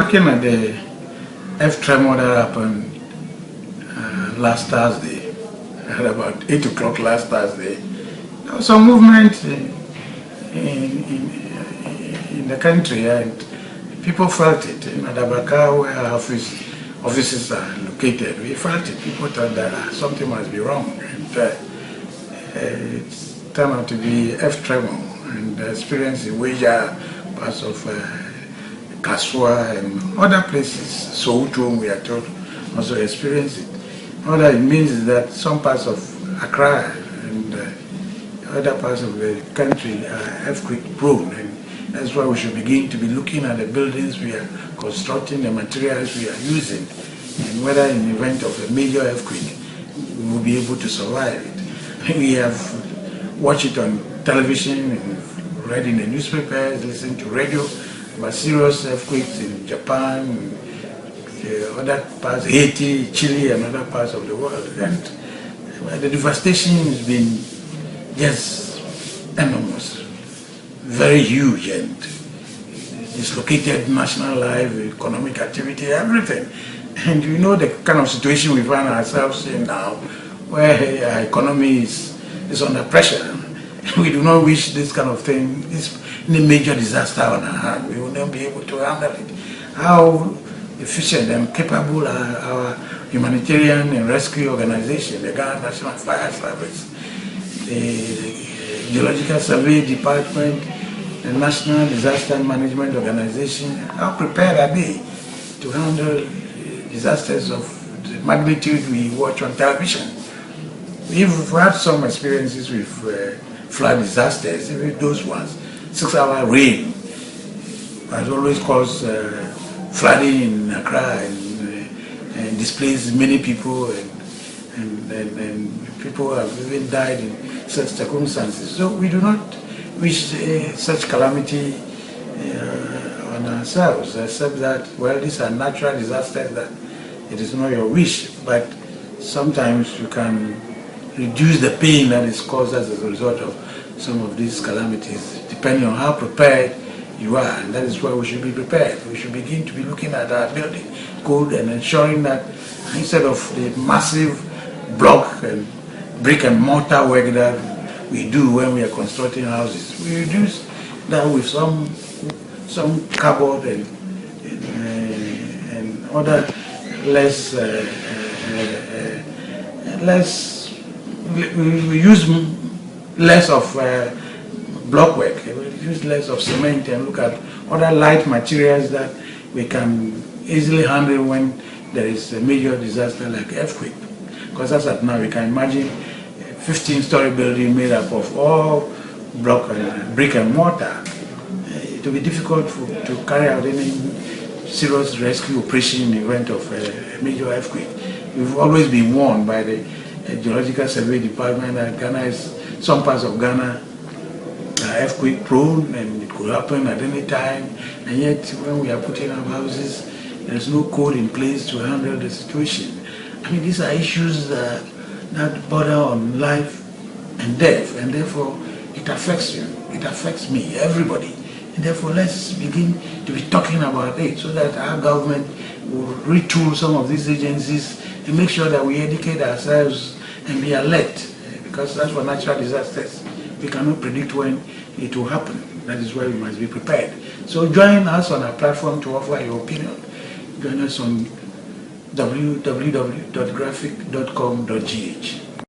Looking at the F tremor that happened last Thursday, at about 8 o'clock last Thursday, there was some movement in the country, and people felt it. In Adabaka, where our offices are located, we felt it. People thought that something must be wrong, and it turned out to be F tremor, and the experience in Weja, parts of Kasua and other places, Soweto, we are told, also experience it. What it means is that some parts of Accra and other parts of the country are earthquake prone, and that's why we should begin to be looking at the buildings we are constructing, the materials we are using, and whether in the event of a major earthquake we will be able to survive it. We have watched it on television and read in the newspapers, listened to radio about serious earthquakes in Japan, other parts, Haiti, Chile, and other parts of the world. And the devastation has been just enormous, very huge, and dislocated national life, economic activity, everything. And you know the kind of situation we find ourselves in now, where our economy is under pressure. We do not wish this kind of thing, this major disaster on our hand. We will not be able to handle it. How efficient and capable are our humanitarian and rescue organization, the Ghana National Fire Service, the Geological Survey Department, the National Disaster Management Organization. How prepared are they to handle disasters of the magnitude we watch on television? We've had some experiences with flood disasters, even those ones. 6-hour rain has always caused flooding in Accra and displaced many people, and people have even died in such circumstances. So we do not wish such calamity on ourselves, except that, well, these are natural disasters that it is not your wish, but sometimes you can reduce the pain that is caused as a result of some of these calamities, depending on how prepared you are, and that is why we should be prepared. We should begin to be looking at our building code and ensuring that instead of the massive block and brick and mortar work that we do when we are constructing houses, we reduce that with some cardboard and other less we use less of block work. We use less of cement and look at other light materials that we can easily handle when there is a major disaster like earthquake. Because as at now, we can imagine a 15-story building made up of all block and brick and mortar. It will be difficult to carry out any serious rescue operation in the event of a major earthquake. We've always been warned by the Geological Survey Department that Ghana is, some parts of Ghana are earthquake prone and it could happen at any time, and yet when we are putting up houses, there's no code in place to handle the situation. I mean, these are issues that border on life and death, and therefore it affects you, it affects me, everybody. And therefore let's begin to be talking about it so that our government will retool some of these agencies and make sure that we educate ourselves and be alert, because that's what natural disasters, we cannot predict when it will happen. That is why we must be prepared. So join us on our platform to offer your opinion. Join us on www.graphic.com.gh.